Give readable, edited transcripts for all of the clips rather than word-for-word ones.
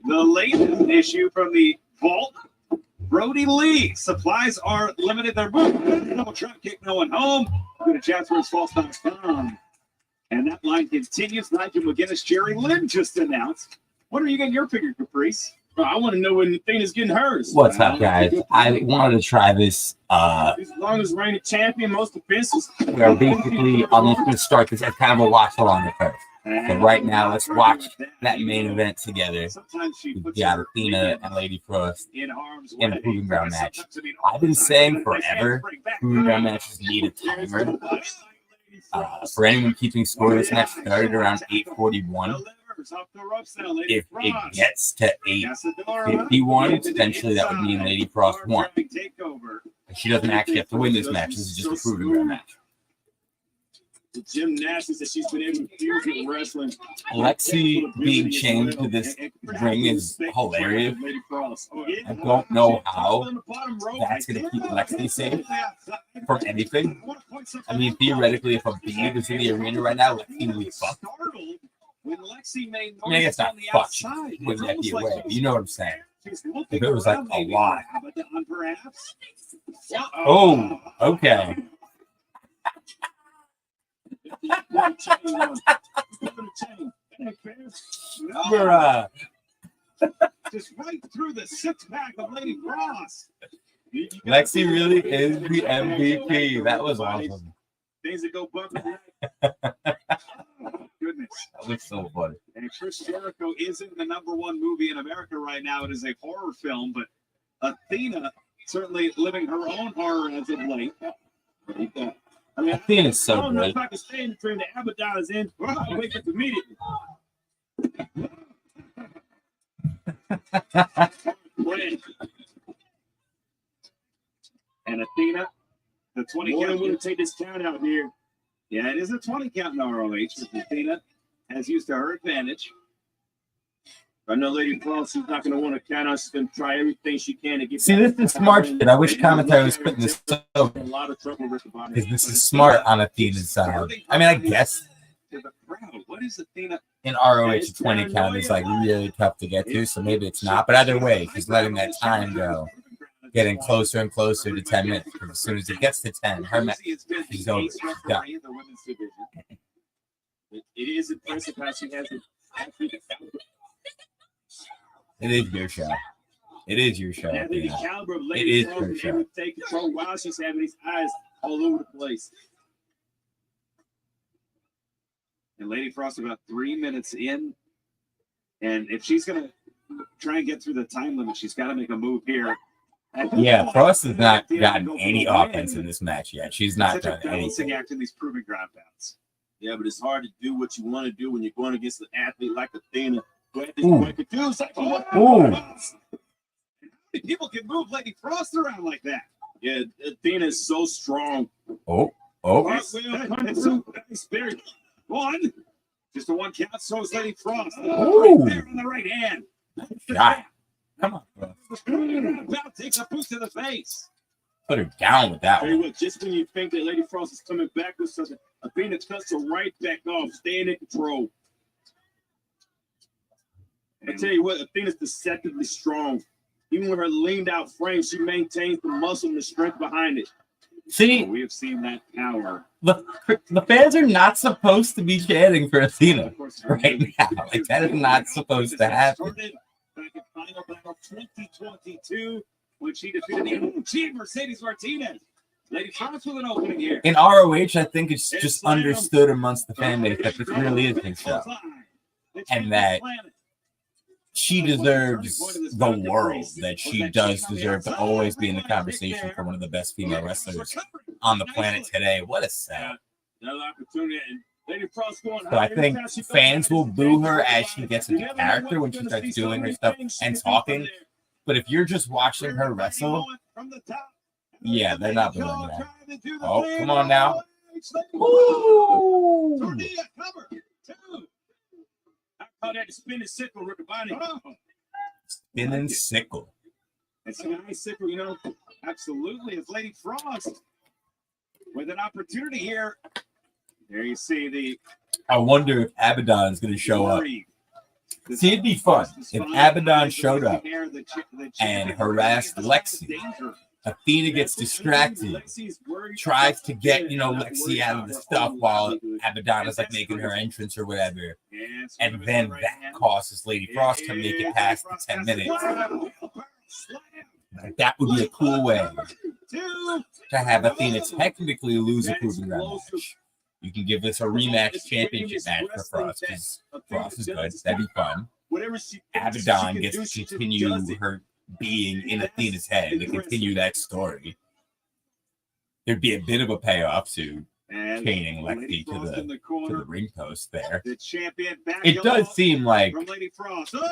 The latest issue from the vault. Brody Lee. Supplies are limited. They're moving. No truck kick, no one home. Go to Jasper'sFalse.com. And that line continues. Nigel McGinnis, Jerry Lynn just announced. When are you getting your figure, Caprice? Bro, I want to know when Athena's getting hers. What's up, guys? I wanted to try this. As long as reigning champion, most defenses. We are basically almost going to start this as kind of a watch along at first. So right now, let's watch that main event together. We've got Athena and Lady Frost in a Proving Ground match. I've been saying forever, Proving Ground matches need a timer. For anyone keeping score, this match started around 8:41. If it gets to 8:51, potentially that would mean Lady Frost won. She doesn't actually have to win this match. This is just a Proving Ground match. The gymnastics that she's been able to do with wrestling. Lexi being chained to this ring is hilarious. I don't know how that's going to keep Lexi safe from anything. I mean, theoretically, if a bee was in the arena right now, Lexi would be fucked. I mean, I guess not fucked. Wouldn't that be away? You know what I'm saying? If it was like a lot. Oh, okay. Just right through the six-pack of Lady Frost. Lexi really is the MVP. That was awesome. Things that go bumping. Goodness. That looks so funny. And Chris Jericho isn't the #1 movie in America right now. It is a horror film, but Athena certainly living her own horror as of late. I mean, Athena's so I don't know good. if I can stand the train. The Abaddon is in. I'll wake up immediately. And Athena, the 20 Boy, I'm count. going to take this count out here. Yeah, it is a 20 count in ROH. Athena has used to her advantage. I know Lady Frost is not going to want to count out. She's going to try everything she can to get. See, this is smart shit. I wish commentary was putting this over. A lot of trouble with the body. Because this is smart on Athena's side. I mean, I guess To the crowd. What is Athena? in ROH, a 20 count is like really tough to get to, so maybe it's not. But either way, she's letting that time go, getting closer and closer to 10 minutes. Because as soon as it gets to 10, her match is over. She's done. It is impressive how she has it. It is your show. It is your show. The Athena. caliber of It Lady is Frost her being show. able to take control while she's having these eyes all over the place. And Lady Frost about 3 minutes in. And if she's going to try and get through the time limit, she's got to make a move here. Yeah, Frost has not gotten any offense in this match yet. She's not Such a done balancing anything. act in these proving ground bouts. Yeah, but it's hard to do what you want to do when you're going against an athlete like Athena. Ooh. People can move Lady Frost around like that. Yeah, Athena is so strong. Oh. It's very One. Just a one count. So is Lady Frost. Ooh. Right there on the right hand. Shot. Come on, bro. About takes a boot to the face. Put her down with that Tell you one. what, just when you think that Lady Frost is coming back with something, Athena cuts her right back off, staying in control. I tell you what, Athena's deceptively strong. Even with her leaned out frame, she maintains the muscle and the strength behind it. See, We have seen that power. the fans are not supposed to be chanting for Athena right now. Like, that is not supposed to happen. Back in Final Battle 2022, when she defeated the OG Mercedes Martinez. Lady Frost with an opening here. In ROH, I think it's just understood amongst the fan base that this really is his show. And that she deserves the world, that she does deserve to always be in the conversation for one of the best female wrestlers on the planet today. What a set. Another opportunity, and Lady Frost going So I think fans will boo her as she gets into character when she starts doing her stuff and talking. But if you're just watching her wrestle, yeah, they're not booing that. Oh, come on now. Ooh. How that spinning sickle, Riccaboni. Spinning sickle. It's a nice sickle, you know. Absolutely. It's Lady Frost with an opportunity here. There you see the I wonder if Abaddon's going to show up. See, it'd be fun if Abaddon showed up and harassed Lexi. Athena gets distracted, tries to get, Lexi out of the stuff while Abaddon is like making her entrance or whatever. And then that causes Lady Frost to make it past the 10 minutes. Like, that would be a cool way to have Athena technically lose a proving ground match. You can give this a rematch championship match for Frost because Frost is good. That'd be fun. Abaddon gets to continue her being in Athena's head to continue that story. There'd be a bit of a payoff to chaining Lexi to the ring post there. It does seem like,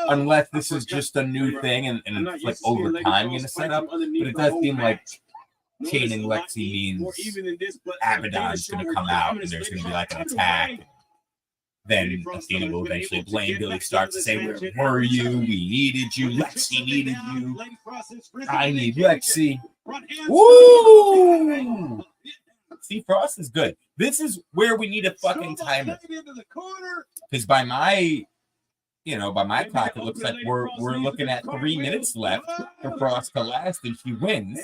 unless this is just a new thing and it's like over time going to set up, but it does seem like chaining Lexi means Abaddon's going to come out and there's going to be like an attack. Then Athena will eventually blame Billy Stark to say, "Where were you? We needed you. Lexi needed you. I need Lexi." Woo! See, Frost is good. This is where we need a fucking timer. Because by my clock, it looks like we're looking at 3 minutes left for Frost to last, and she wins.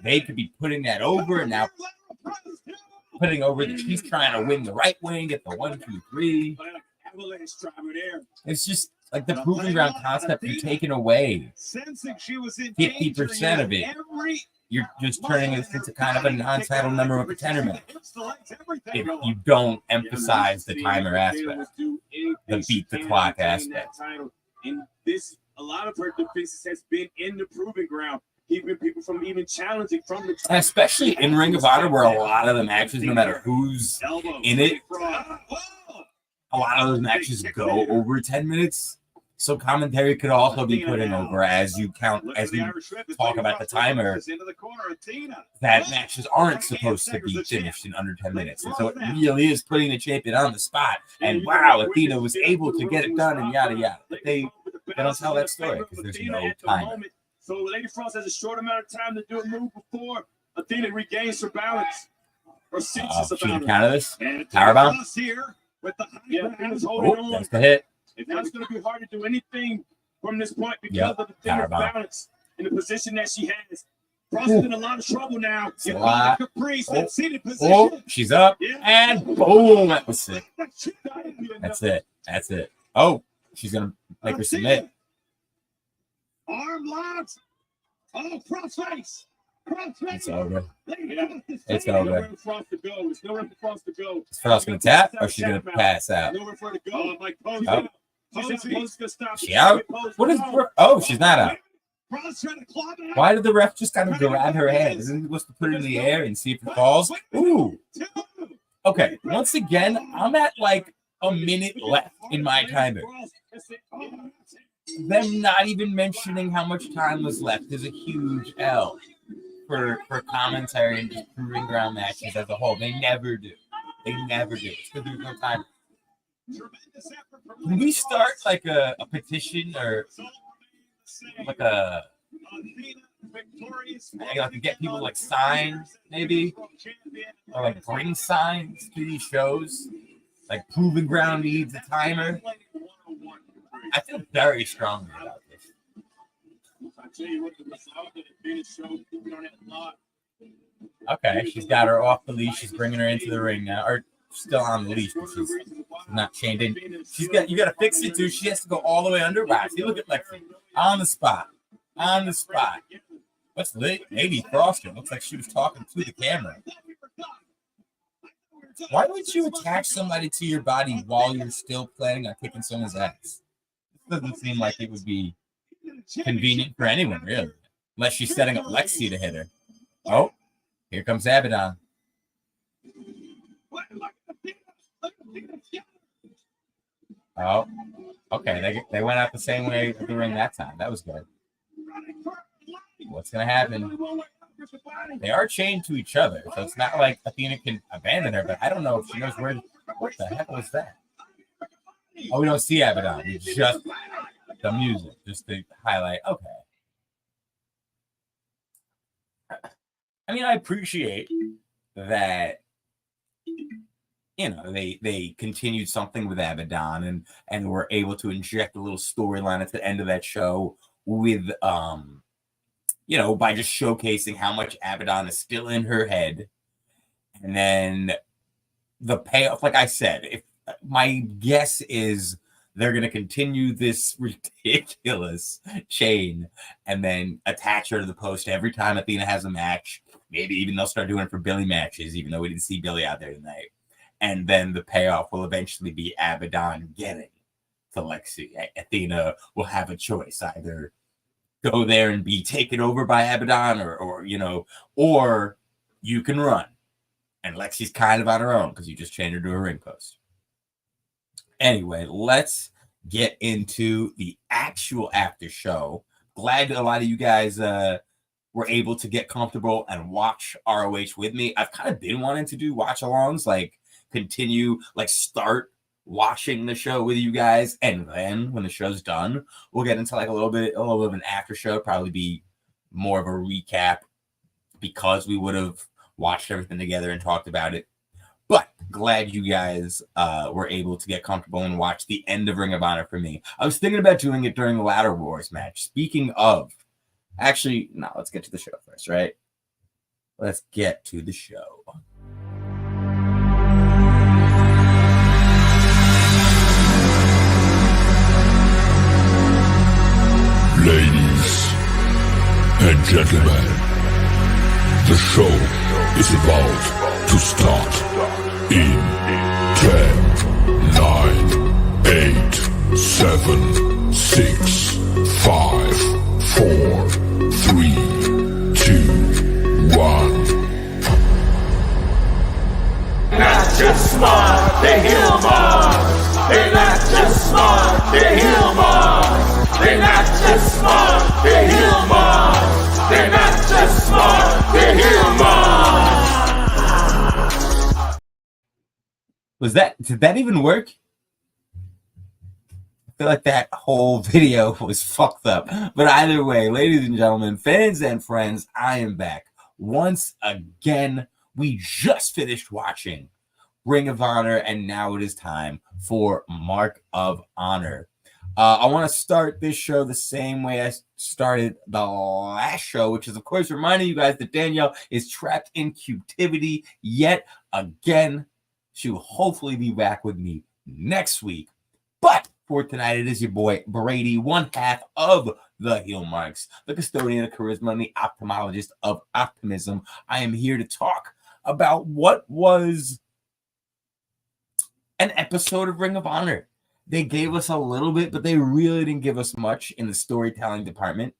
They could be putting that over and now putting over that she's trying to win the right way and get the 1, 2, 3. It's just like the proving ground concept you're taking away 50% of it. You're just turning this into kind of a non-title number of a contender match. If you don't emphasize the timer aspect, the beat the clock aspect. And this, a lot of her defenses has been in the proving ground. Keeping people from even challenging from the and especially in Ring of Honor, where a lot of the matches, no matter who's in it, a lot of those matches go over 10 minutes. So commentary could also be put in over as you talk about the timer, that matches aren't supposed to be finished in under 10 minutes. And so it really is putting the champion on the spot. And wow, Athena was able to get it done and yada yada. But they don't tell that story because there's no timer. So Lady Frost has a short amount of time to do a move before Athena regains her balance. Or senses She can about counter this. Powerbomb. Oh, that's the hit. Now it's going to be hard to do anything from this point because of Athena's balance in the position that she has. Frost is in a lot of trouble now. She's up. And boom. That was sick. That's it. Oh, she's going to make her submit. Arm locks. Oh, crossface. It's over. It's over. There's nowhere for Frost to go. Is Frost going to tap or is she going to pass out? Nowhere for her to go. She out? What is? Oh, she's not out. Why did the ref just kind of grab her head? Isn't he supposed to put it in the air and see if it falls? Ooh. Okay. Once again, I'm at like a minute left in my timer. Them not even mentioning how much time was left is a huge L for commentary and just proving ground matches as a whole. They never do. It's because there's no time. Can we start like a petition or like a to get people like signs maybe, or like bring signs to these shows? Like proving ground needs a timer. I feel very strongly about this. Okay, she's got her off the leash. She's bringing her into the ring now, or still on the leash, but she's not chained in. You got to fix it too. She has to go all the way under. Wow, see, look at Lexi on the spot. What's Lady Frost? Looks like she was talking to the camera. Why would you attach somebody to your body while you're still planning on kicking someone's ass? Doesn't seem like it would be convenient for anyone, really. Unless she's setting up Lexi to hit her. Oh, here comes Abaddon. Oh, okay. They went out the same way during that time. That was good. What's going to happen? They are chained to each other, so it's not like Athena can abandon her, but I don't know if she knows where. What the heck was that? Oh, we don't see Abaddon. We just the music, just to highlight. Okay. I mean, I appreciate that they continued something with Abaddon and were able to inject a little storyline at the end of that show with by just showcasing how much Abaddon is still in her head. And then the payoff, like I said, if my guess is they're going to continue this ridiculous chain and then attach her to the post every time Athena has a match. Maybe even they'll start doing it for Billy matches, even though we didn't see Billy out there tonight. And then the payoff will eventually be Abaddon getting to Lexi. Athena will have a choice, either go there and be taken over by Abaddon or you can run. And Lexi's kind of on her own because you just chained her to a ring post. Anyway, let's get into the actual after show. Glad a lot of you guys were able to get comfortable and watch ROH with me. I've kind of been wanting to do watch-alongs, start watching the show with you guys, and then when the show's done, we'll get into a little bit of an after show, probably be more of a recap because we would have watched everything together and talked about it. But glad you guys were able to get comfortable and watch the end of Ring of Honor for me. I was thinking about doing it during the Ladder Wars match. Speaking of, actually, no, let's get to the show first, right? Let's get to the show. Ladies and gentlemen, the show is about to start in 10, 9, 8, 7, 6, 5, 4, 3, 2, 1. Not just smart, they heal Mars. They're not just smart, they heal Mars. They're not just smart, they heal Mars. They're not just smart, they heal Mars. Did that even work? I feel like that whole video was fucked up. But either way, ladies and gentlemen, fans and friends, I am back. Once again, we just finished watching Ring of Honor, and now it is time for Mark of Honor. I want to start this show the same way I started the last show, which is, of course, reminding you guys that Danielle is trapped in captivity yet again. She will hopefully be back with me next week. But for tonight, it is your boy Brady, one half of the Heel Marks, the custodian of charisma and the ophthalmologist of optimism. I am here to talk about what was an episode of Ring of Honor. They gave us a little bit, but they really didn't give us much in the storytelling department.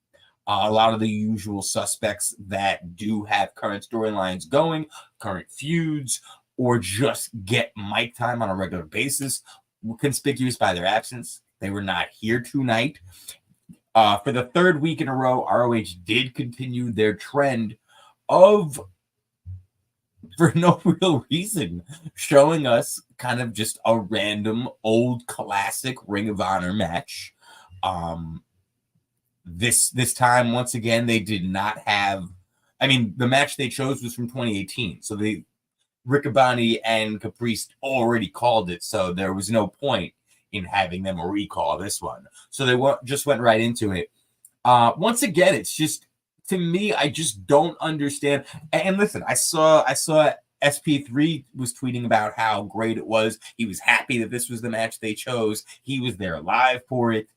A lot of the usual suspects that do have current storylines going, current feuds, or just get mic time on a regular basis were conspicuous by their absence. They were not here tonight. For the third week in a row, ROH did continue their trend of, for no real reason, showing us kind of just a random old classic Ring of Honor match. This time, once again, they did not have, the match they chose was from 2018. So Riccaboni and Caprice already called it, so there was no point in having them recall this one. So they just went right into it. Once again, it's just, to me, I just don't understand. And listen, I saw SP3 was tweeting about how great it was. He was happy that this was the match they chose. He was there live for it.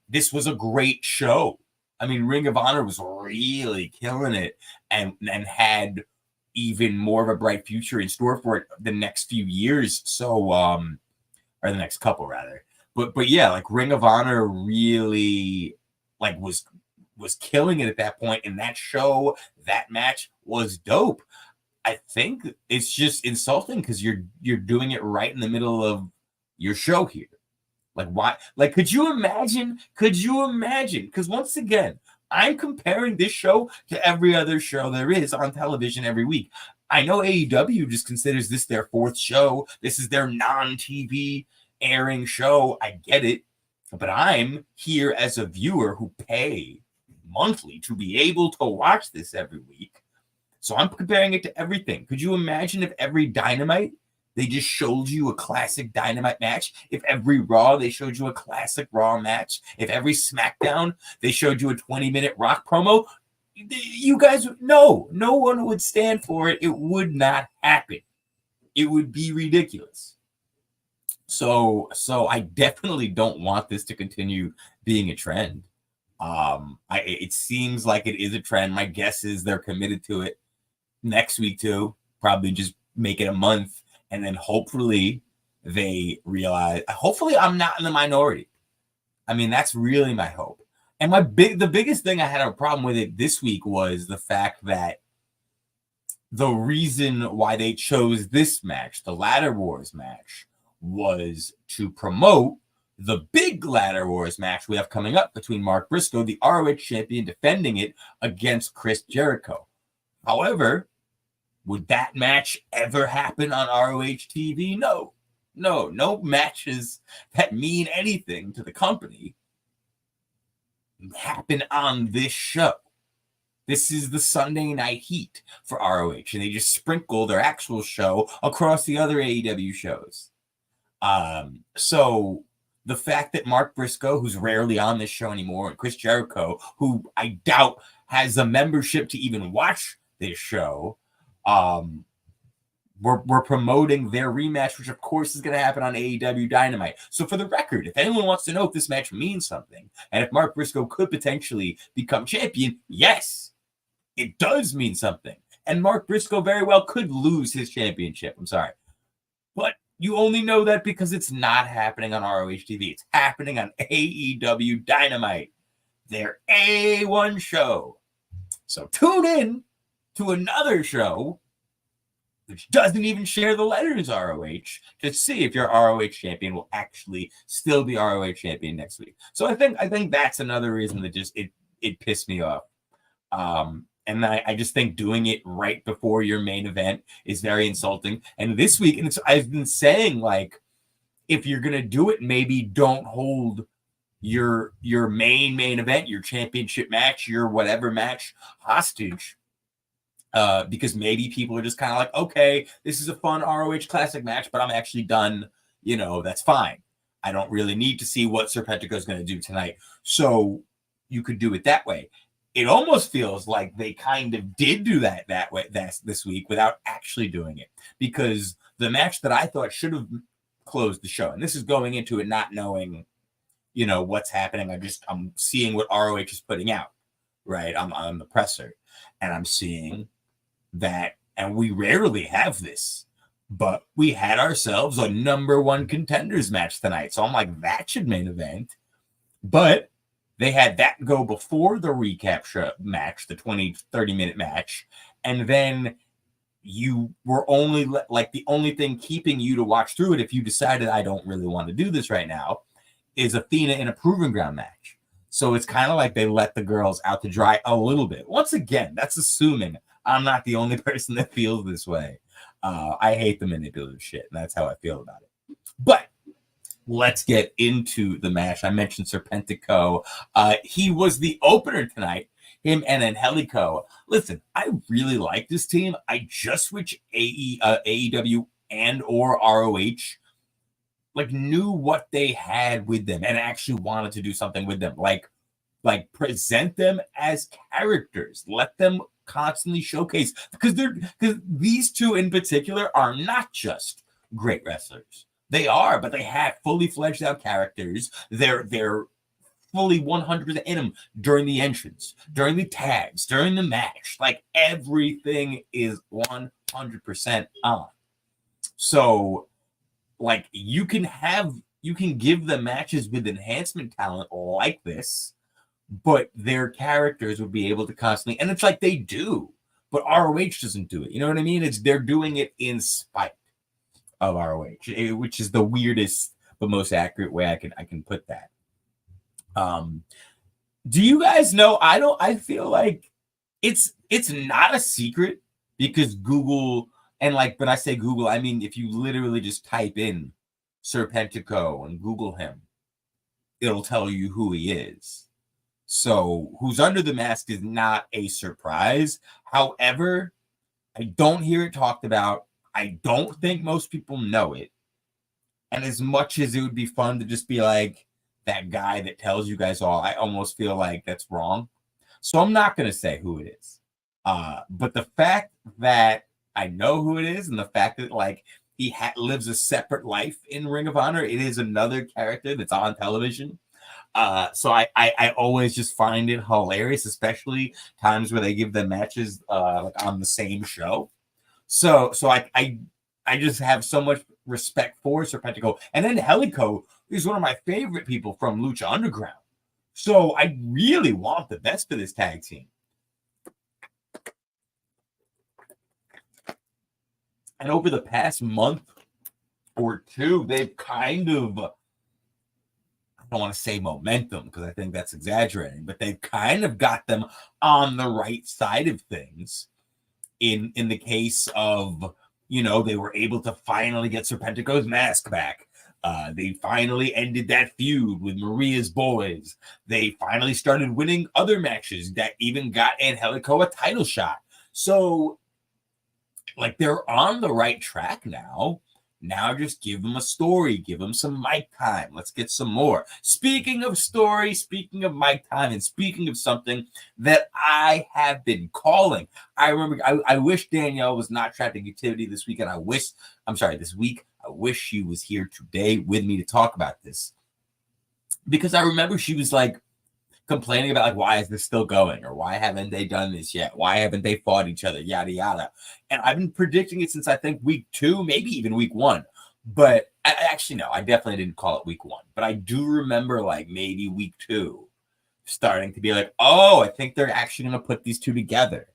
This was a great show. Ring of Honor was really killing it and had even more of a bright future in store for it the next few years. So, or the next couple rather. But yeah, Ring of Honor really was killing it at that point, and that show, that match was dope. I think it's just insulting because you're doing it right in the middle of your show here. Why? Could you imagine? Because once again, I'm comparing this show to every other show there is on television every week. I know AEW just considers this their fourth show. This is their non-TV airing show. I get it. But I'm here as a viewer who pay monthly to be able to watch this every week. So I'm comparing it to everything. Could you imagine if every Dynamite they just showed you a classic Dynamite match, if every Raw they showed you a classic Raw match, if every SmackDown they showed you a 20-minute Rock promo, you guys, no one would stand for it. It would not happen. It would be ridiculous. So I definitely don't want this to continue being a trend. It seems like it is a trend. My guess is they're committed to it next week too. Probably just make it a month, and then hopefully they realize. Hopefully, I'm not in the minority. I mean, that's really my hope. And the biggest thing I had a problem with it this week was the fact that the reason why they chose this match, the Ladder Wars match, was to promote the big Ladder Wars match we have coming up between Mark Briscoe, the ROH champion, defending it against Chris Jericho. However, would that match ever happen on ROH TV? No matches that mean anything to the company happen on this show. This is the Sunday Night Heat for ROH, and they just sprinkle their actual show across the other AEW shows. So the fact that Mark Briscoe, who's rarely on this show anymore, and Chris Jericho, who I doubt has a membership to even watch this show, we're promoting their rematch, which of course is going to happen on AEW Dynamite. So for the record, if anyone wants to know if this match means something, and if Mark Briscoe could potentially become champion, yes, it does mean something. And Mark Briscoe very well could lose his championship. I'm sorry. But you only know that because it's not happening on ROH TV. It's happening on AEW Dynamite, their A1 show. So tune in to another show which doesn't even share the letters ROH to see if your ROH champion will actually still be ROH champion next week. So I think that's another reason that just it pissed me off. And I just think doing it right before your main event is very insulting. And this week, and I've been saying, like, if you're gonna do it, maybe don't hold your main event, your championship match, your whatever match hostage. Because maybe people are just kind of like, okay, this is a fun ROH classic match, but I'm actually done. That's fine. I don't really need to see what Serpentico is going to do tonight. So you could do it that way. It almost feels like they kind of did do that way this week without actually doing it, because the match that I thought should have closed the show, and this is going into it not knowing, what's happening. I'm seeing what ROH is putting out, right? I'm on the presser, and I'm seeing that, and we rarely have this, but we had ourselves a number one contenders match tonight. So I'm like, that should main event. But they had that go before the recap show match, the 30-minute match. And then you were only like, the only thing keeping you to watch through it, if you decided I don't really want to do this right now, is Athena in a Proving Ground match. So it's kind of like they let the girls out to dry a little bit. Once again, that's assuming I'm not the only person that feels this way. I hate the manipulative shit, and that's how I feel about it. But let's get into the match. I mentioned Serpentico. He was the opener tonight, him and Angelico. Listen, I really like this team. I just wish AEW and or ROH knew what they had with them and actually wanted to do something with them. Like present them as characters. Let them constantly showcase, because these two in particular are not just great wrestlers. They are, but they have fully fledged out characters. They're fully 100% in them during the entrance, during the tags, during the match. Like, everything is 100% on. So, you can give them matches with enhancement talent like this, but their characters would be able to constantly, and it's like they do, but ROH doesn't do it. You know what I mean? They're doing it in spite of ROH, which is the weirdest but most accurate way I can put that. Do you guys know? I feel like it's not a secret, because Google, and when I say Google, I mean if you literally just type in Serpentico and Google him, it'll tell you who he is. So who's under the mask is not a surprise. However, I don't hear it talked about. I don't think most people know it. And as much as it would be fun to just be like that guy that tells you guys all, I almost feel like that's wrong. So I'm not going to say who it is. But the fact that I know who it is, and the fact that like he lives a separate life in Ring of Honor, it is another character that's on television. So I always just find it hilarious, especially times where they give them matches like on the same show. So I just have so much respect for Serpentico. And then Helico is one of my favorite people from Lucha Underground. So I really want the best for this tag team. And over the past month or two, they've kind of, I don't want to say momentum because I think that's exaggerating, but they've kind of got them on the right side of things. In the case of, you know, they were able to finally get Serpentico's mask back. They finally ended that feud with Maria's boys. They finally started winning other matches that even got Angelico a title shot. So, like, they're on the right track now. Now just give them a story. Give them some mic time. Let's get some more. Speaking of story, speaking of mic time, and speaking of something that I have been calling. I remember, I wish Danielle was not trapped in captivity this weekend. This week. I wish she was here today with me to talk about this. Because I remember she was like complaining about like, why is this still going? Or why haven't they done this yet? Why haven't they fought each other? Yada, yada. And I've been predicting it since I think week 2, maybe even week 1. But I definitely didn't call it week 1. But I do remember like maybe week 2 starting to be like, oh, I think they're actually going to put these two together.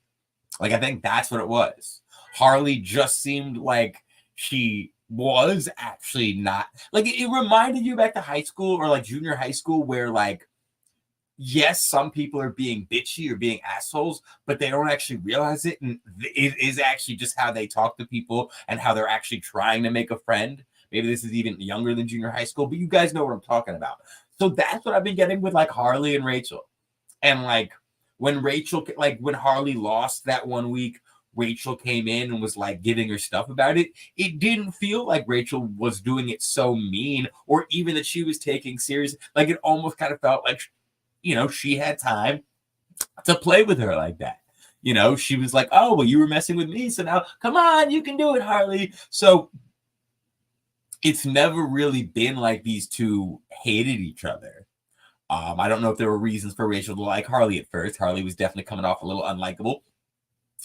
Like, I think that's what it was. Harley just seemed like she was actually not, like, it reminded you back to high school or like junior high school where like, yes, some people are being bitchy or being assholes, but they don't actually realize it. And it is actually just how they talk to people and how they're actually trying to make a friend. Maybe this is even younger than junior high school, but you guys know what I'm talking about. So that's what I've been getting with like Harley and Rachel. And like when Harley lost that one week, Rachel came in and was like giving her stuff about it. It didn't feel like Rachel was doing it so mean or even that she was taking serious. Like it almost kind of felt like, you know, she had time to play with her like that. You know, she was like, oh, well, you were messing with me. So now, come on, you can do it, Harley. So it's never really been like these two hated each other. I don't know if there were reasons for Rachel to like Harley at first. Harley was definitely coming off a little unlikable.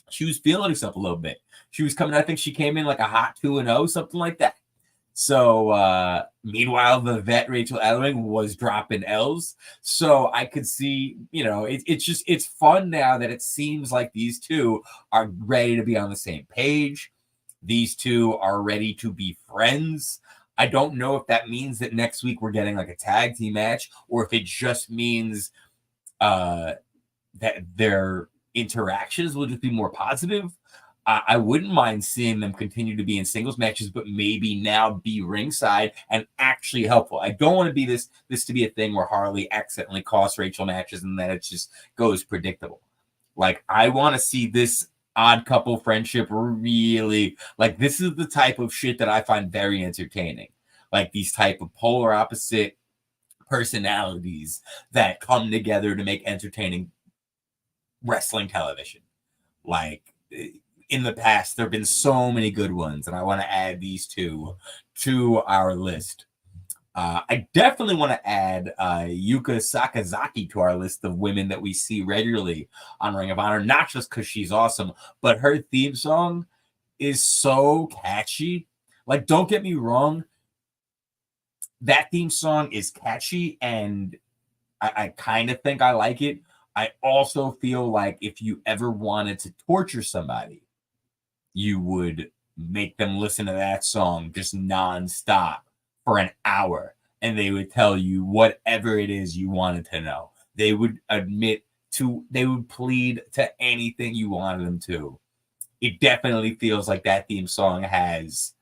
She was feeling herself a little bit. She was coming, I think she came in like a hot 2-0, something like that. So, meanwhile, the vet Rachel Ellering was dropping L's. So I could see, you know, it's fun now that it seems like these two are ready to be on the same page. These two are ready to be friends. I don't know if that means that next week we're getting like a tag team match or if it just means that their interactions will just be more positive. I wouldn't mind seeing them continue to be in singles matches, but maybe now be ringside and actually helpful. I don't want to be this to be a thing where Harley accidentally costs Rachel matches and then it just goes predictable. Like, I want to see this odd couple friendship really, like, this is the type of shit that I find very entertaining. Like, these type of polar opposite personalities that come together to make entertaining wrestling television. Like, in the past, there have been so many good ones, and I want to add these two to our list. I definitely want to add Yuka Sakazaki to our list of women that we see regularly on Ring of Honor, not just because she's awesome, but her theme song is so catchy. Like, don't get me wrong, that theme song is catchy, and I kind of think I like it. I also feel like if you ever wanted to torture somebody, you would make them listen to that song just nonstop for an hour, and they would tell you whatever it is you wanted to know. They would plead to anything you wanted them to. It definitely feels like that theme song has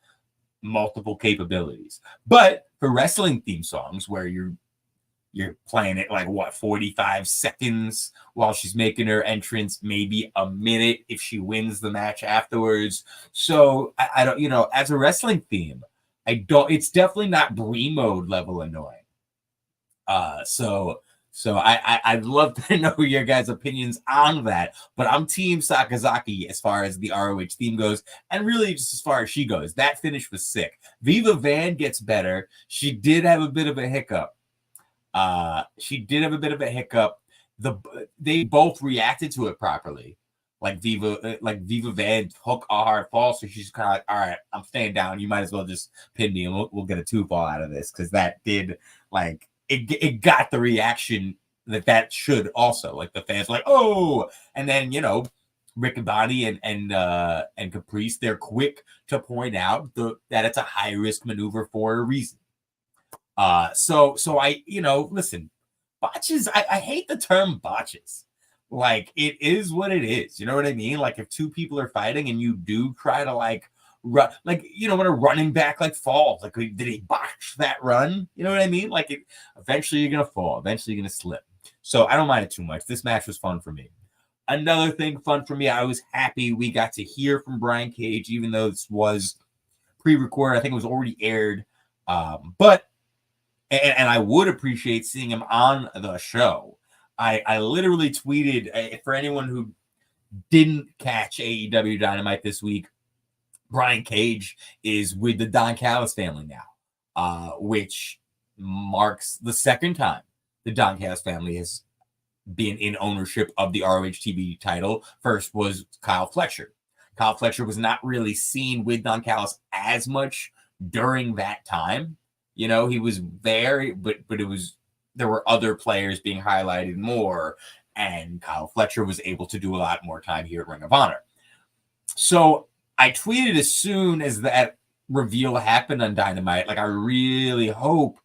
multiple capabilities. But for wrestling theme songs where you're You're playing it like, what, 45 seconds while she's making her entrance, maybe a minute if she wins the match afterwards. So I don't, as a wrestling theme, it's definitely not Brie mode level annoying. So I'd love to know your guys' opinions on that, but I'm Team Sakazaki as far as the ROH theme goes, and really just as far as she goes. That finish was sick. Viva Van gets better. She did have a bit of a hiccup. They both reacted to it properly. Like Viva Van took a hard fall, so she's kind of like, all right, I'm staying down. You might as well just pin me, and we'll get a 2-fall out of this, because that did it got the reaction that should also. Like the fans were like, oh, and then Rick and Bonnie and Caprice, they're quick to point out that it's a high risk maneuver for a reason. So I, listen, botches, I hate the term botches. Like, it is what it is. You know what I mean? Like, if two people are fighting and you do try to run, when a running back falls, did he botch that run? You know what I mean? Eventually you're going to fall. Eventually you're going to slip. So I don't mind it too much. This match was fun for me. Another thing fun for me, I was happy we got to hear from Brian Cage, even though this was pre-recorded. I think it was already aired. But I would appreciate seeing him on the show. I literally tweeted, for anyone who didn't catch AEW Dynamite this week, Brian Cage is with the Don Callis family now, which marks the second time the Don Callis family has been in ownership of the ROH TV title. First was Kyle Fletcher. Kyle Fletcher was not really seen with Don Callis as much during that time. He was there, but there were other players being highlighted more, and Kyle Fletcher was able to do a lot more time here at Ring of Honor. So I tweeted as soon as that reveal happened on Dynamite, I really hope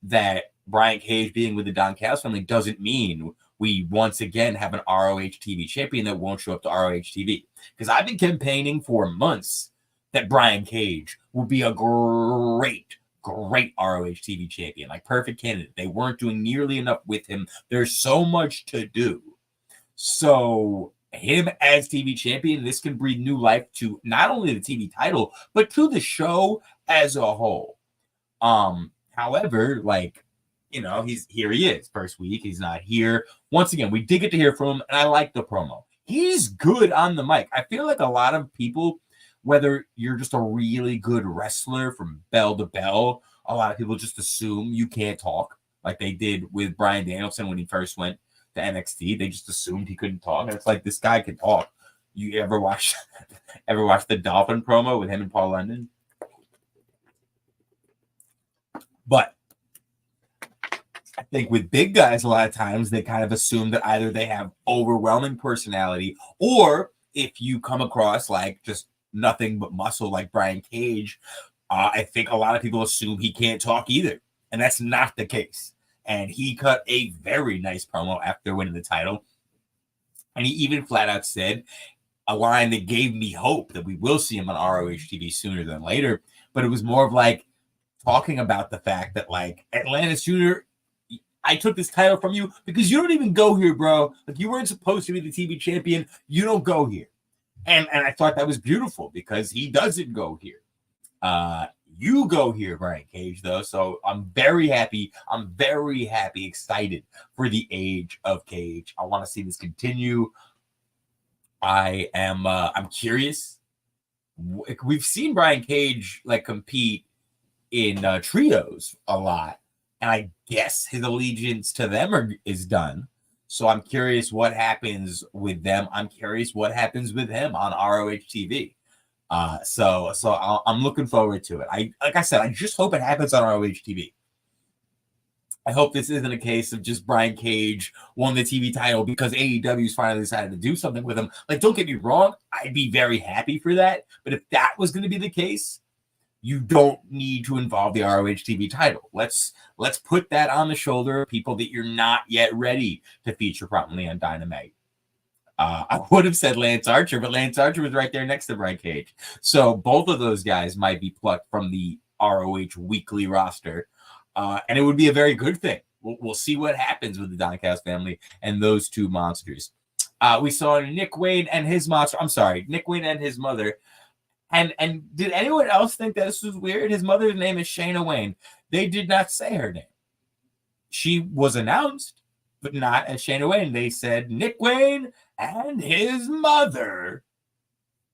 that Brian Cage being with the Don Callis family doesn't mean we once again have an ROH TV champion that won't show up to ROH TV. Because I've been campaigning for months that Brian Cage will be a great ROH TV champion, perfect candidate. They weren't doing nearly enough with him. There's so much to do. So him as TV champion, this can breathe new life to not only the TV title, but to the show as a whole. However, he is. First week, he's not here. Once again, we did get to hear from him, and I like the promo. He's good on the mic. I feel like a lot of people, whether you're just a really good wrestler from bell to bell, a lot of people just assume you can't talk, like they did with Bryan Danielson when he first went to NXT. They just assumed he couldn't talk, and it's like, this guy can talk. You ever watch the Dolphin promo with him and Paul London? But I think with big guys, a lot of times they kind of assume that either they have overwhelming personality, or if you come across just nothing but muscle like Brian Cage, I think a lot of people assume he can't talk either. And that's not the case. And he cut a very nice promo after winning the title. And he even flat out said a line that gave me hope that we will see him on ROH TV sooner than later. But it was more of talking about the fact that Atlantis Jr., I took this title from you because you don't even go here, bro. You weren't supposed to be the TV champion. You don't go here. And I thought that was beautiful because he doesn't go here. You go here, Brian Cage, though. So I'm very happy. I'm very happy, excited for the age of Cage. I want to see this continue. I'm curious. We've seen Brian Cage compete in trios a lot, and I guess his allegiance to them is done. So I'm curious what happens with them. I'm curious what happens with him on ROH TV. So I'm looking forward to it. Like I said, I just hope it happens on ROH TV. I hope this isn't a case of just Brian Cage won the TV title because AEW's finally decided to do something with him. Don't get me wrong, I'd be very happy for that. But if that was going to be the case, you don't need to involve the ROH TV title. Let's put that on the shoulder of people that you're not yet ready to feature prominently on Dynamite. I would have said Lance Archer, but Lance Archer was right there next to Brian Cage. So both of those guys might be plucked from the ROH weekly roster. And it would be a very good thing. we'll see what happens with the Doncaster family and those two monsters. We saw Nick Wayne and his monster. I'm sorry, Nick Wayne and his mother. And did anyone else think that this was weird? His mother's name is Shayna Wayne. They did not say her name. She was announced, but not as Shayna Wayne. They said Nick Wayne and his mother.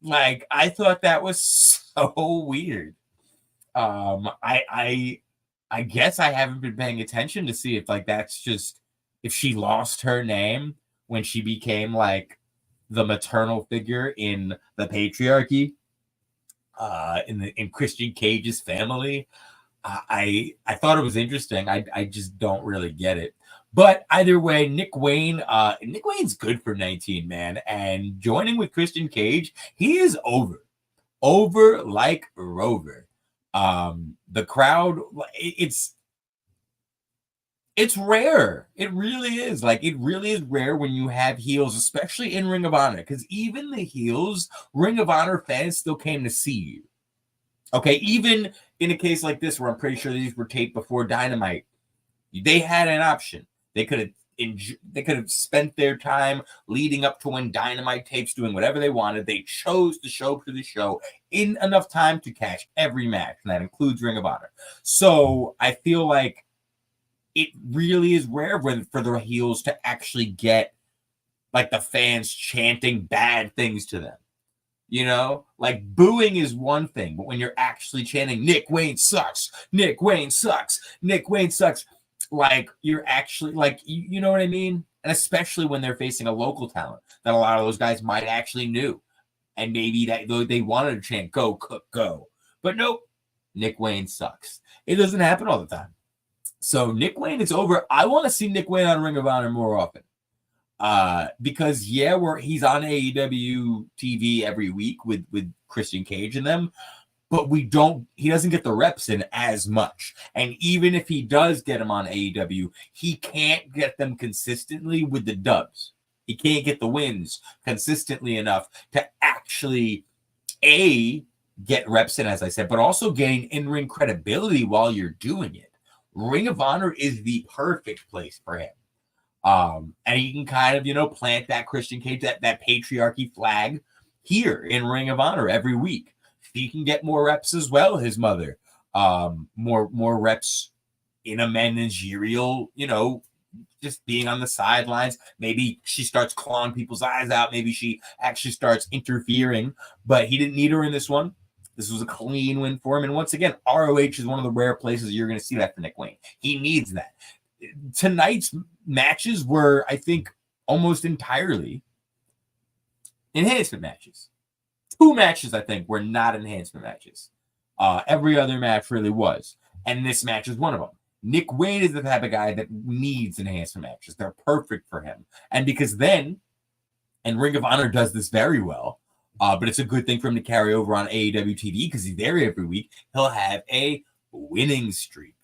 Like, I thought that was so weird. I guess I haven't been paying attention to see if, like, that's just if she lost her name when she became like the maternal figure in the patriarchy, in Christian Cage's family. I thought it was interesting. I just don't really get it. But either way, Nick Wayne's good for 19, man. And joining with Christian Cage, he is over like Rover. The crowd, it's rare. It really is. Like, it really is rare when you have heels, especially in Ring of Honor, because even the heels, Ring of Honor fans still came to see you. Okay, even in a case like this, where I'm pretty sure these were taped before Dynamite, they had an option. They could have spent their time leading up to when Dynamite tapes, doing whatever they wanted. They chose to show to the show in enough time to catch every match, and that includes Ring of Honor. So I feel like it really is rare for the heels to actually get like the fans chanting bad things to them. You know, like booing is one thing, but when you're actually chanting Nick Wayne sucks, Nick Wayne sucks, Nick Wayne sucks, like you're actually like, you know what I mean? And especially when they're facing a local talent that a lot of those guys might actually knew. And maybe that they wanted to chant go, Cook, go. But nope, Nick Wayne sucks. It doesn't happen all the time. So Nick Wayne is over. I want to see Nick Wayne on Ring of Honor more often. Because he's on AEW TV every week with Christian Cage and them, but he doesn't get the reps in as much. And even if he does get them on AEW, he can't get them consistently with the dubs. He can't get the wins consistently enough to actually get reps in, as I said, but also gain in-ring credibility while you're doing it. Ring of Honor is the perfect place for him. And he can kind of, plant that Christian Cage, that patriarchy flag here in Ring of Honor every week. He can get more reps as well, his mother. More reps in a managerial, just being on the sidelines. Maybe she starts clawing people's eyes out. Maybe she actually starts interfering. But he didn't need her in this one. This was a clean win for him. And once again, ROH is one of the rare places you're going to see that for Nick Wayne. He needs that. Tonight's matches were, I think, almost entirely enhancement matches. 2 matches, I think, were not enhancement matches. Every other match really was. And this match is one of them. Nick Wayne is the type of guy that needs enhancement matches. They're perfect for him. And because then, and Ring of Honor does this very well, but it's a good thing for him to carry over on AEW TV because he's there every week. He'll have a winning streak.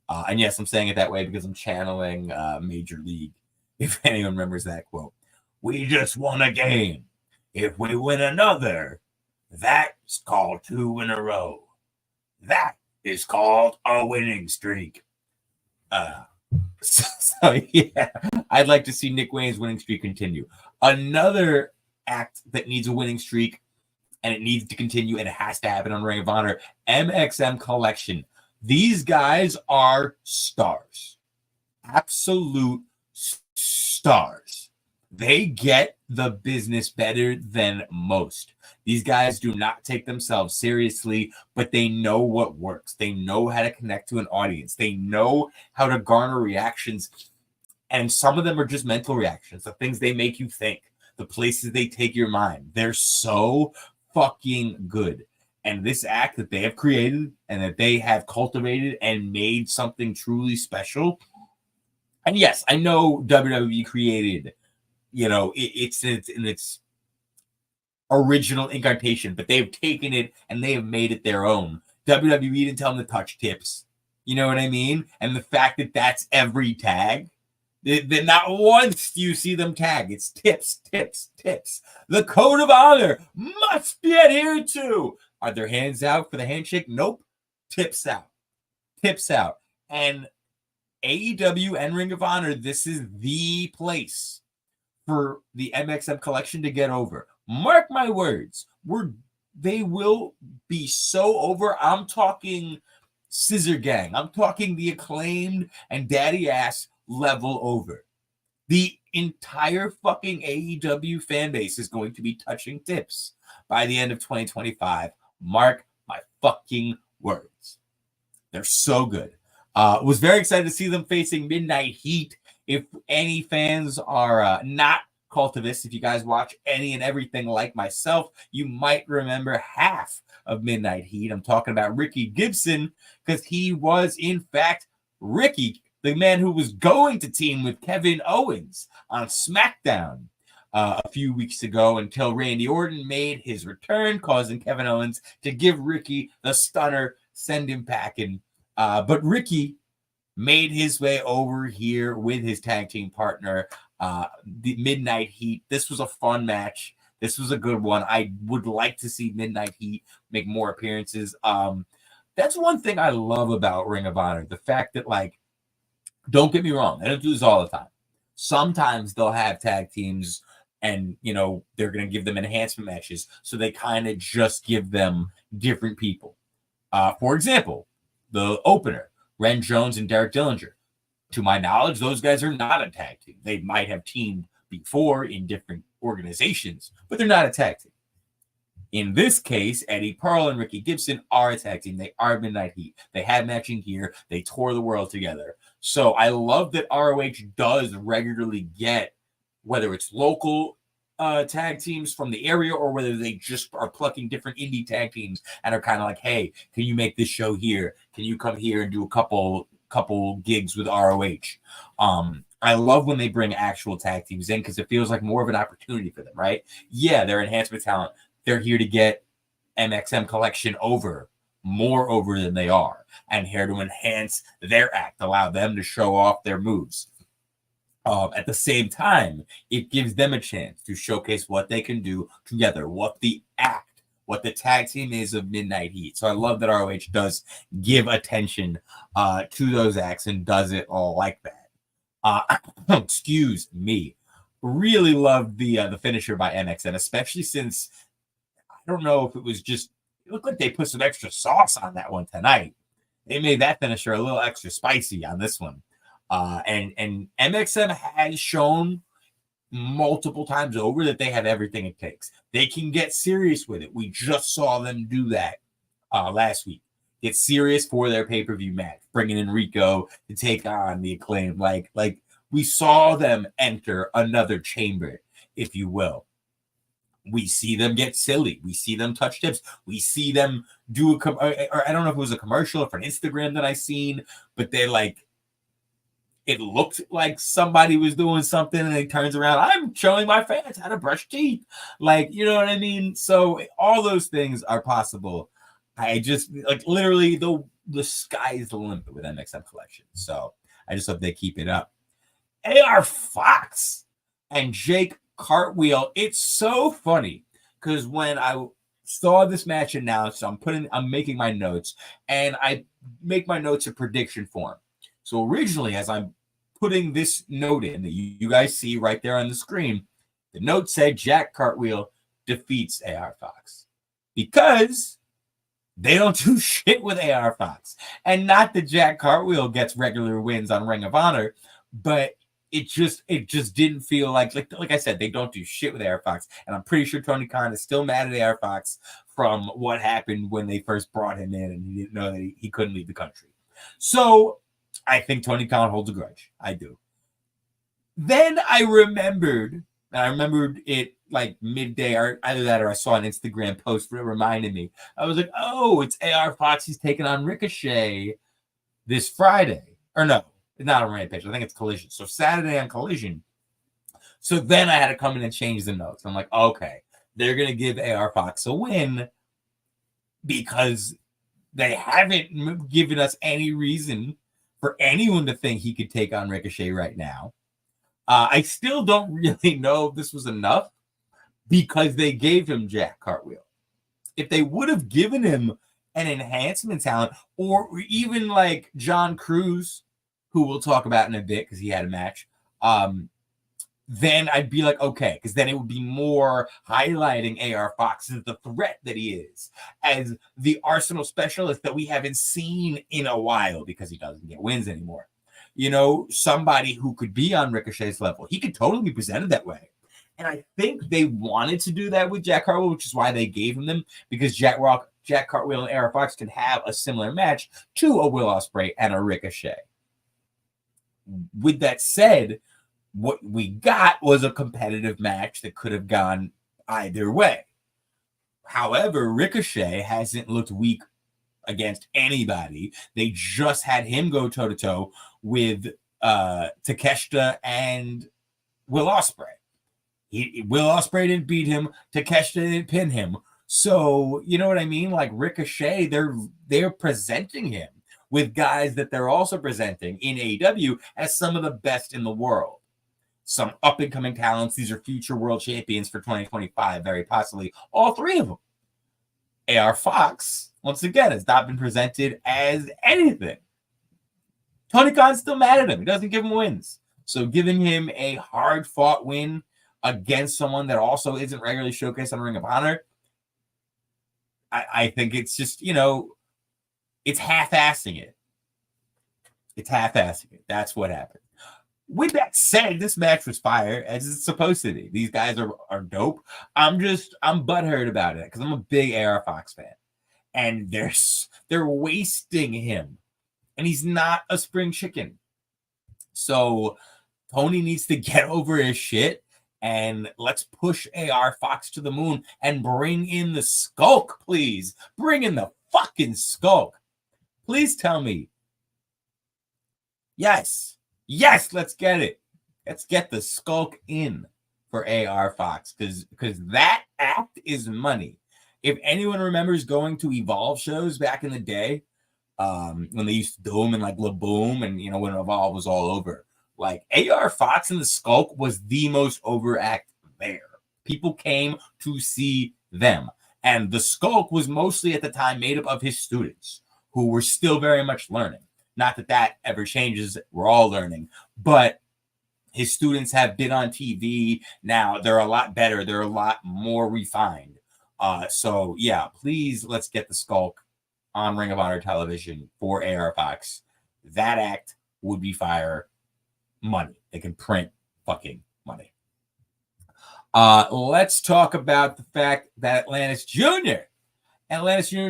And yes, I'm saying it that way because I'm channeling Major League. If anyone remembers that quote, we just won a game. If we win another, that's called 2 in a row. That is called a winning streak. So yeah, I'd like to see Nick Wayne's winning streak continue. Another act that needs a winning streak, and it needs to continue, and it has to happen on Ring of Honor, MXM Collection. These guys are stars. Absolute stars. They get the business better than most. These guys do not take themselves seriously, but they know what works. They know how to connect to an audience. They know how to garner reactions. And some of them are just mental reactions, the things they make you think, the places they take your mind. They're so fucking good. And this act that they have created and that they have cultivated and made something truly special. And yes, I know WWE created, it's in its original incarnation, but they've taken it and they have made it their own. WWE didn't tell them to touch tips. You know what I mean? And the fact that that's every tag, then not once do you see them tag. It's tips, tips, tips. The code of honor must be adhered to. Are their hands out for the handshake? Nope. Tips out. Tips out. And AEW and Ring of Honor, this is the place for the MXM collection to get over. Mark my words, they will be so over. I'm talking Scissor Gang. I'm talking the Acclaimed and Daddy Ass level over. The entire fucking AEW fan base is going to be touching tips by the end of 2025. Mark my fucking words. They're so good. Was very excited to see them facing Midnight Heat. If any fans are not cultivists, if you guys watch any and everything like myself, you might remember half of Midnight Heat. I'm talking about Ricky Gibson, because he was, in fact, Ricky, the man who was going to team with Kevin Owens on SmackDown a few weeks ago, until Randy Orton made his return, causing Kevin Owens to give Ricky the stunner, send him packing. But Ricky made his way over here with his tag team partner, the Midnight Heat. This was a fun match. This was a good one. I would like to see Midnight Heat make more appearances. That's one thing I love about Ring of Honor. The fact that, like, don't get me wrong, they don't do this all the time. Sometimes they'll have tag teams and, you know, they're going to give them enhancement matches. So they kind of just give them different people. For example, the opener, Ren Jones and Derek Dillinger. To my knowledge, those guys are not a tag team. They might have teamed before in different organizations, but they're not a tag team. In this case, Eddie Pearl and Ricky Gibson are a tag team. They are Midnight Heat. They had matching here. They tore the world together. So I love that ROH does regularly get, whether it's local tag teams from the area or whether they just are plucking different indie tag teams and are kind of like, hey, can you make this show here? Can you come here and do a couple gigs with ROH? I love when they bring actual tag teams in, because it feels like more of an opportunity for them, right? Yeah, they're enhancement talent. They're here to get MXM collection over, more over than they are, and here to enhance their act, allow them to show off their moves. At the same time, it gives them a chance to showcase what they can do together, what the tag team is of Midnight Heat. So I love that ROH does give attention to those acts and does it all like that. Excuse me. Really love the finisher by MXN, especially since I don't know if it was just, it looked like they put some extra sauce on that one tonight. They made that finisher a little extra spicy on this one. And MXM has shown multiple times over that they have everything it takes. They can get serious with it. We just saw them do that last week. Get serious for their pay-per-view match, bringing in Rico to take on the Acclaim. Like we saw them enter another chamber, if you will. We see them get silly. We see them touch tips. We see them do or I don't know if it was a commercial or for an Instagram that I seen, but they it looked like somebody was doing something and he turns around. I'm showing my fans how to brush teeth. You know what I mean? So all those things are possible. I just literally the sky is the limit with MXM collection. So I just hope they keep it up. AR Fox and Jake Cartwheel. It's so funny because when I saw this match announced, I'm making my notes, and I make my notes in prediction form. So originally, as I'm putting this note in that you guys see right there on the screen, the note said Jack Cartwheel defeats AR Fox, because they don't do shit with AR Fox. And not that Jack Cartwheel gets regular wins on Ring of Honor, but it just didn't feel like I said, they don't do shit with AR Fox. And I'm pretty sure Tony Khan is still mad at AR Fox from what happened when they first brought him in and he didn't know that he couldn't leave the country. So I think Tony Khan holds a grudge. I do. Then I remembered it like midday, or either that or I saw an Instagram post that reminded me. I was like, oh, it's AR Fox. He's taking on Ricochet this Friday. Or no, it's not on Rampage. I think it's Collision. So Saturday on Collision. So then I had to come in and change the notes. I'm like, okay, they're going to give AR Fox a win because they haven't given us any reason for anyone to think he could take on Ricochet right now. I still don't really know if this was enough because they gave him Jack Cartwheel. If they would have given him an enhancement talent, or even like John Cruz, who we'll talk about in a bit because he had a match, then I'd be like, okay, because then it would be more highlighting AR Fox as the threat that he is, as the Arsenal specialist that we haven't seen in a while because he doesn't get wins anymore. You know, somebody who could be on Ricochet's level. He could totally be presented that way. And I think they wanted to do that with Jack Cartwheel, which is why they gave him them, because Jack Cartwheel and AR Fox can have a similar match to a Will Ospreay and a Ricochet. With that said, what we got was a competitive match that could have gone either way. However, Ricochet hasn't looked weak against anybody. They just had him go toe-to-toe with Takeshita and Will Ospreay. Will Ospreay didn't beat him. Takeshita didn't pin him. So, you know what I mean? Like Ricochet, they're presenting him with guys that they're also presenting in AEW as some of the best in the world. Some up-and-coming talents. These are future world champions for 2025, very possibly. All three of them. AR Fox, once again, has not been presented as anything. Tony Khan's still mad at him. He doesn't give him wins. So giving him a hard-fought win against someone that also isn't regularly showcased on Ring of Honor, I think it's just, you know, it's half-assing it. It's half-assing it. That's what happened. With that said, this match was fire, as it's supposed to be. These guys are dope. I'm butthurt about it because I'm a big AR Fox fan. And they're wasting him. And he's not a spring chicken. So Tony needs to get over his shit. And let's push AR Fox to the moon and bring in the Skulk, please. Bring in the fucking Skulk. Please tell me. Yes, let's get it. Let's get the Skulk in for AR Fox because that act is money. If anyone remembers going to Evolve shows back in the day, when they used to do them in like La Boom and, you know, when Evolve was all over, like AR Fox and the Skulk was the most over act there. People came to see them. And the Skulk was mostly at the time made up of his students who were still very much learning. Not that that ever changes. We're all learning. But his students have been on TV. Now they're a lot better. They're a lot more refined. So, yeah, please let's get the Skulk on Ring of Honor television for AR Fox. That act would be fire. Money. They can print fucking money. Let's talk about the fact that Atlantis Jr.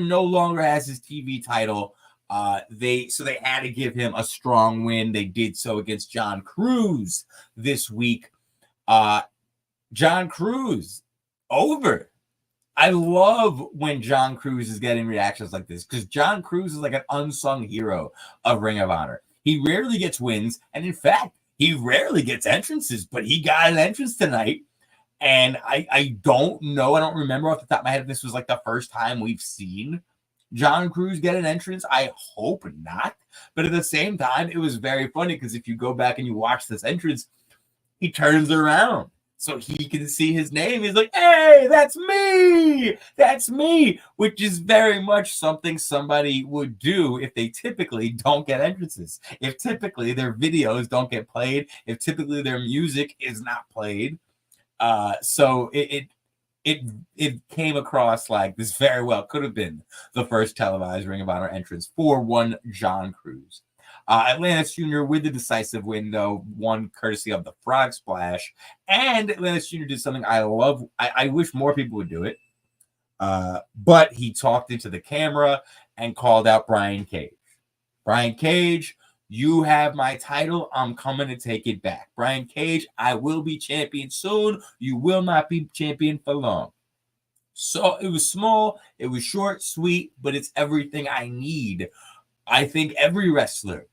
no longer has his TV title. They had to give him a strong win. They did so against John Cruz this week. John Cruz over. I love when John Cruz is getting reactions like this because John Cruz is like an unsung hero of Ring of Honor. He rarely gets wins, and in fact, he rarely gets entrances, but he got an entrance tonight. And I don't know. I don't remember off the top of my head if this was like the first time we've seen John Cruz get an entrance. I hope not. But at the same time, it was very funny because if you go back and you watch this entrance, he turns around so he can see his name. He's like, hey, that's me. That's me, which is very much something somebody would do if they typically don't get entrances. If typically their videos don't get played, if typically their music is not played. So it came across like this very well could have been the first televised Ring of Honor entrance for one John Cruz. Atlantis Jr. with the decisive win, though, one courtesy of the Frog Splash. And Atlantis Jr. did something I love. I wish more people would do it. But he talked into the camera and called out Brian Cage. Brian Cage, you have my title. I'm coming to take it back. Brian Cage, I will be champion soon. You will not be champion for long. So it was small, it was short, sweet, but it's everything I need. I think every wrestler,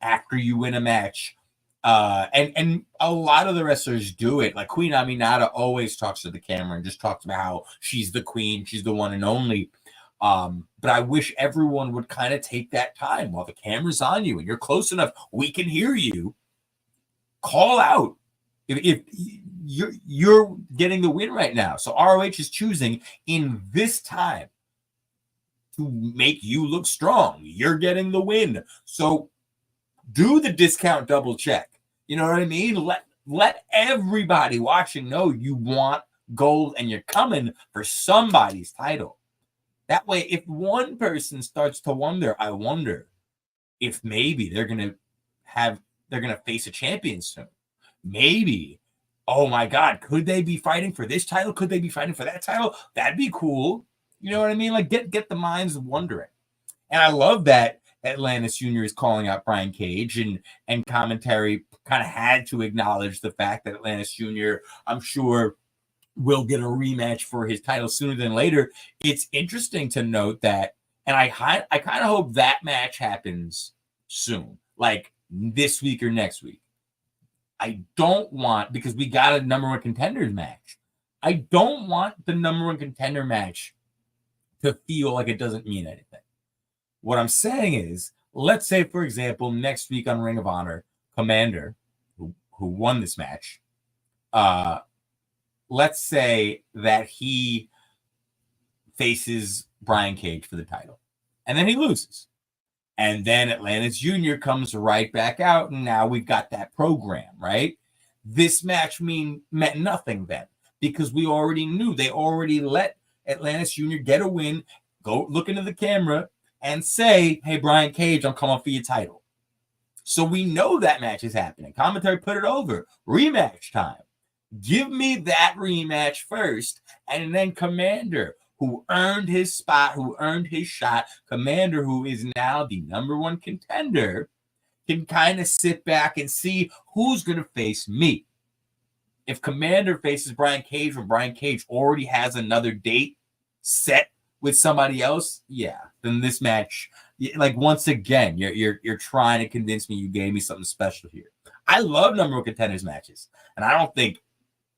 after you win a match, and a lot of the wrestlers do it. Like Queen Aminata always talks to the camera and just talks about how she's the queen, she's the one and only. But I wish everyone would kind of take that time while the camera's on you and you're close enough, we can hear you. Call out if you're getting the win right now. So ROH is choosing in this time to make you look strong. You're getting the win. So Do the discount double check. You know what I mean? Let everybody watching know you want gold and you're coming for somebody's title. That way, if one person starts to wonder, I wonder if maybe they're gonna face a champion soon. Maybe, oh my God, could they be fighting for this title? Could they be fighting for that title? That'd be cool. You know what I mean? Like get the minds wondering. And I love that Atlantis Jr. is calling out Brian Cage, and commentary kind of had to acknowledge the fact that Atlantis Jr., I'm sure, will get a rematch for his title sooner than later. It's interesting to note that, and I kind of hope that match happens soon, like this week or next week. I don't want, because we got a number one contenders match, I don't want the number one contender match to feel like it doesn't mean anything. What I'm saying is, let's say, for example, next week on Ring of Honor, Komander, who won this match, let's say that he faces Brian Cage for the title, and then he loses. And then Atlantis Jr. comes right back out, and now we've got that program, right? This match meant nothing then, because we already knew. They already let Atlantis Jr. get a win, go look into the camera, and say, hey, Brian Cage, I'm coming for your title. So we know that match is happening. Commentary put it over. Rematch time. Give me that rematch first, and then Komander, who earned his spot, who earned his shot, Komander, who is now the number one contender, can kind of sit back and see who's going to face me. If Komander faces Brian Cage when Brian Cage already has another date set with somebody else, yeah, then this match, like, once again, you're trying to convince me you gave me something special here. I love number one contenders matches, and I don't think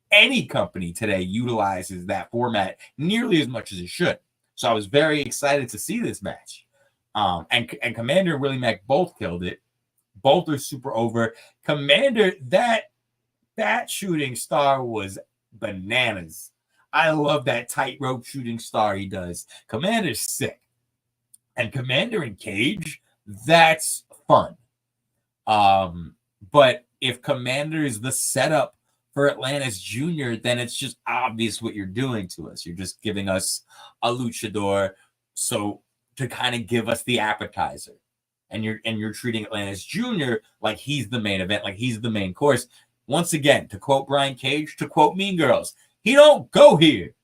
any company today utilizes that format nearly as much as it should. So I was very excited to see this match. And Komander and Willie Mack both killed it. Both are super over. Komander, that shooting star was bananas. I love that tightrope shooting star he does. Komander's sick. And Komander and Cage, that's fun. But if Komander is the setup for Atlantis Jr., then it's just obvious what you're doing to us. You're just giving us a luchador so to kind of give us the appetizer. And you're treating Atlantis Jr. like he's the main event, like he's the main course. Once again, to quote Brian Cage, to quote Mean Girls, he don't go here.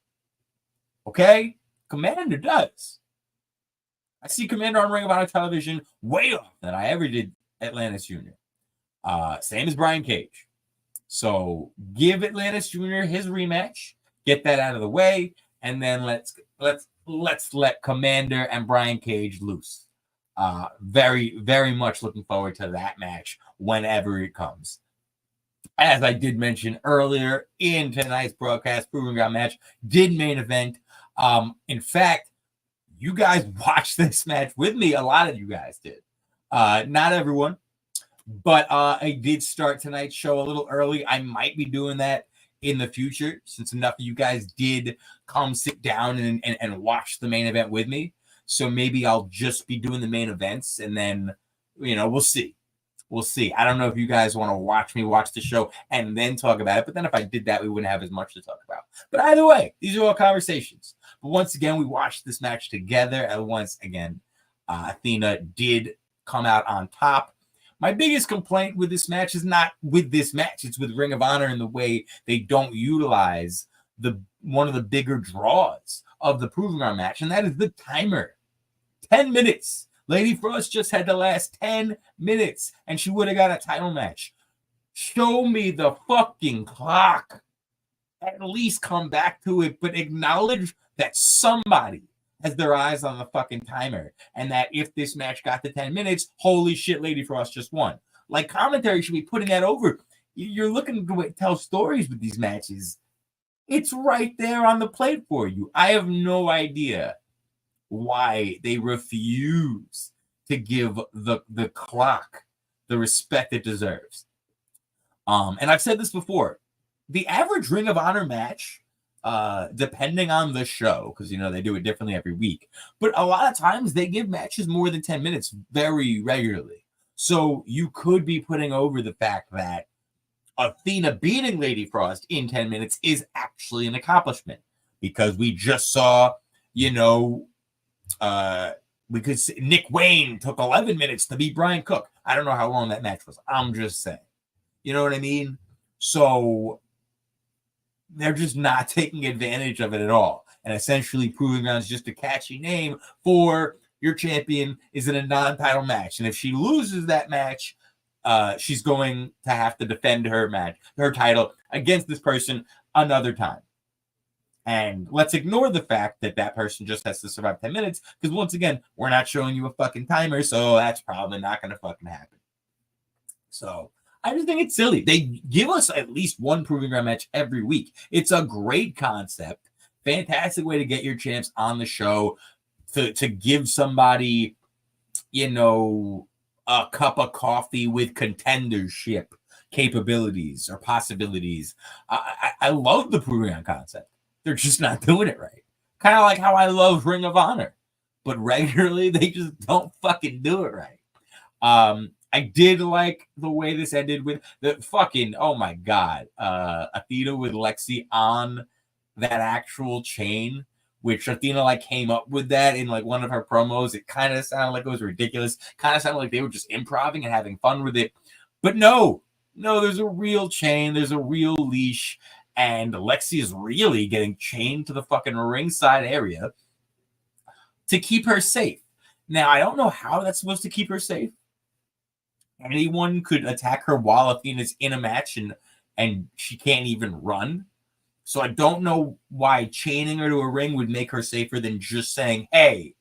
Okay? Komander does. I see Komander on Ring of Honor television way off than I ever did Atlantis Jr. Same as Brian Cage. So give Atlantis Jr. his rematch, get that out of the way, and then let's let Komander and Brian Cage loose. Very, very much looking forward to that match whenever it comes. As I did mention earlier in tonight's broadcast, Proving Ground match did main event. In fact, you guys watched this match with me. A lot of you guys did. Not everyone, but I did start tonight's show a little early. I might be doing that in the future since enough of you guys did come sit down and watch the main event with me. So maybe I'll just be doing the main events, and then, we'll see. We'll see. I don't know if you guys want to watch me watch the show and then talk about it. But then if I did that, we wouldn't have as much to talk about. But either way, these are all conversations. But once again, we watched this match together. And once again, Athena did come out on top. My biggest complaint with this match is not with this match. It's with Ring of Honor and the way they don't utilize one of the bigger draws of the Proving Ground match. And that is the timer. 10 minutes. Lady Frost just had the last 10 minutes, and she would have got a title match. Show me the fucking clock. At least come back to it, but acknowledge that somebody has their eyes on the fucking timer, and that if this match got to 10 minutes, holy shit, Lady Frost just won. Like, commentary should be putting that over. You're looking to tell stories with these matches. It's right there on the plate for you. I have no idea why they refuse to give the clock the respect it deserves. And I've said this before, the average Ring of Honor match, depending on the show, because they do it differently every week, but a lot of times they give matches more than 10 minutes very regularly. So you could be putting over the fact that Athena beating Lady Frost in 10 minutes is actually an accomplishment, because we just saw, we could see Nick Wayne took 11 minutes to beat Brian Cook. I don't know how long that match was. I'm just saying. You know what I mean? So they're just not taking advantage of it at all. And essentially Proving Ground is just a catchy name for your champion is in a non-title match. And if she loses that match, she's going to have to defend her title against this person another time. And let's ignore the fact that that person just has to survive 10 minutes, because once again, we're not showing you a fucking timer, so that's probably not going to fucking happen. So I just think it's silly. They give us at least one Proving Ground match every week. It's a great concept. Fantastic way to get your champs on the show, to give somebody, a cup of coffee with contendership capabilities or possibilities. I love the Proving Ground concept. They're just not doing it right. Kind of like how I love Ring of Honor, but regularly they just don't fucking do it right. I did like the way this ended with the fucking, oh my God, Athena with Lexi on that actual chain, which Athena came up with that in one of her promos. It kind of sounded like it was ridiculous. Kind of sounded like they were just improvising and having fun with it. But no, there's a real chain. There's a real leash. And Lexi is really getting chained to the fucking ringside area to keep her safe. Now, I don't know how that's supposed to keep her safe. Anyone could attack her while Athena's in a match and she can't even run. So I don't know why chaining her to a ring would make her safer than just saying, hey,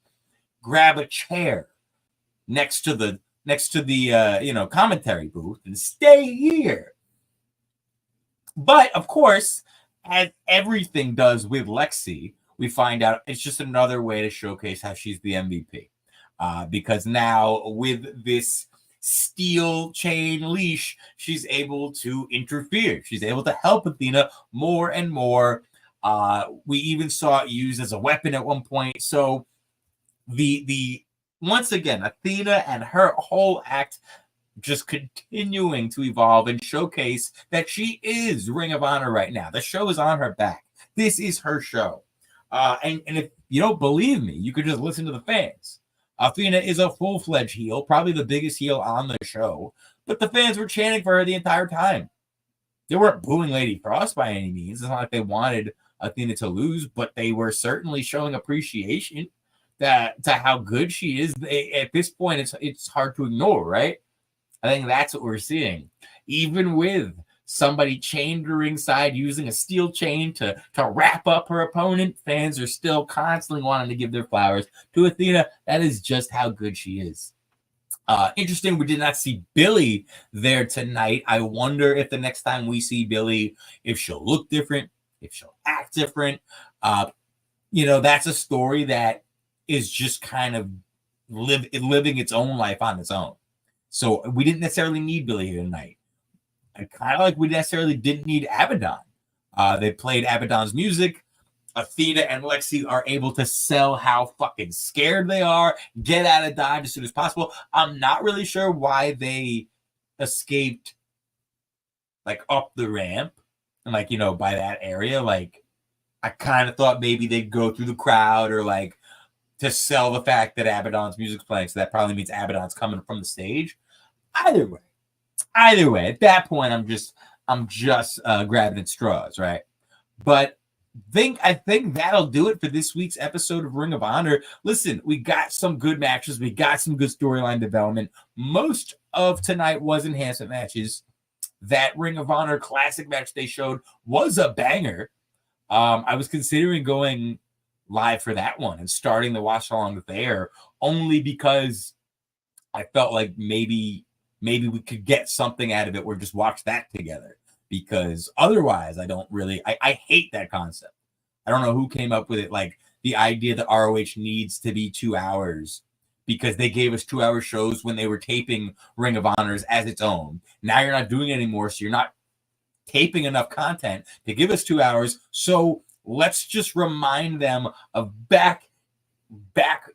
grab a chair next to the commentary booth and stay here. But of course, as everything does with Lexi, we find out it's just another way to showcase how she's the MVP. Because now with this steel chain leash, she's able to interfere. She's able to help Athena more and more. We even saw it used as a weapon at one point. So the once again, Athena and her whole act just continuing to evolve and showcase that she is Ring of Honor right now. The show is on her back. This is her show. And if you don't believe me, you could just listen to the fans. Athena is a full-fledged heel, probably the biggest heel on the show, but the fans were chanting for her the entire time. They weren't booing Lady Frost by any means. It's not like they wanted Athena to lose, but they were certainly showing appreciation to how good she is. At this point, it's hard to ignore, right? I think that's what we're seeing. Even with somebody chained to ringside using a steel chain to wrap up her opponent, fans are still constantly wanting to give their flowers to Athena. That is just how good she is. Interesting, we did not see Billy there tonight. I wonder if the next time we see Billy, if she'll look different, if she'll act different. That's a story that is just kind of living its own life on its own. So we didn't necessarily need Billy here tonight. And kind of like we necessarily didn't need Abaddon. They played Abaddon's music. Athena and Lexi are able to sell how fucking scared they are, get out of Dodge as soon as possible. I'm not really sure why they escaped up the ramp and by that area. I kind of thought maybe they'd go through the crowd or to sell the fact that Abaddon's music's playing. So that probably means Abaddon's coming from the stage. Either way, at that point, I'm just grabbing at straws, right? But I think that'll do it for this week's episode of Ring of Honor. Listen, we got some good matches. We got some good storyline development. Most of tonight was enhancement matches. That Ring of Honor classic match they showed was a banger. I was considering going live for that one and starting the watch along there, only because I felt like maybe we could get something out of it or just watch that together, because otherwise I hate that concept. I don't know who came up with it. The idea that ROH needs to be 2 hours, because they gave us 2 hour shows when they were taping Ring of Honors as its own. Now you're not doing it anymore. So you're not taping enough content to give us 2 hours. So let's just remind them of back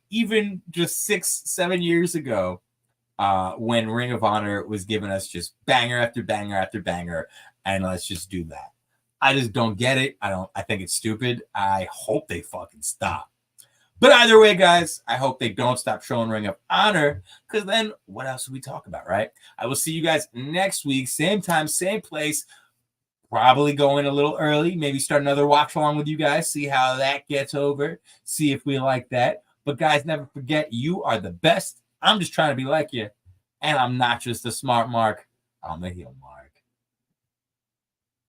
even just 6-7 years ago, when Ring of Honor was giving us just banger after banger after banger, and let's just do that. I just don't get it. I think it's stupid. I hope they fucking stop. But either way, guys, I hope they don't stop showing Ring of Honor, because then what else would we talk about, right? I will see you guys next week, same time, same place. Probably going a little early, maybe start another watch along with you guys, see how that gets over, see if we like that. But guys, never forget, you are the best. I'm just trying to be like you. And I'm not just a smart mark, I'm a heel mark.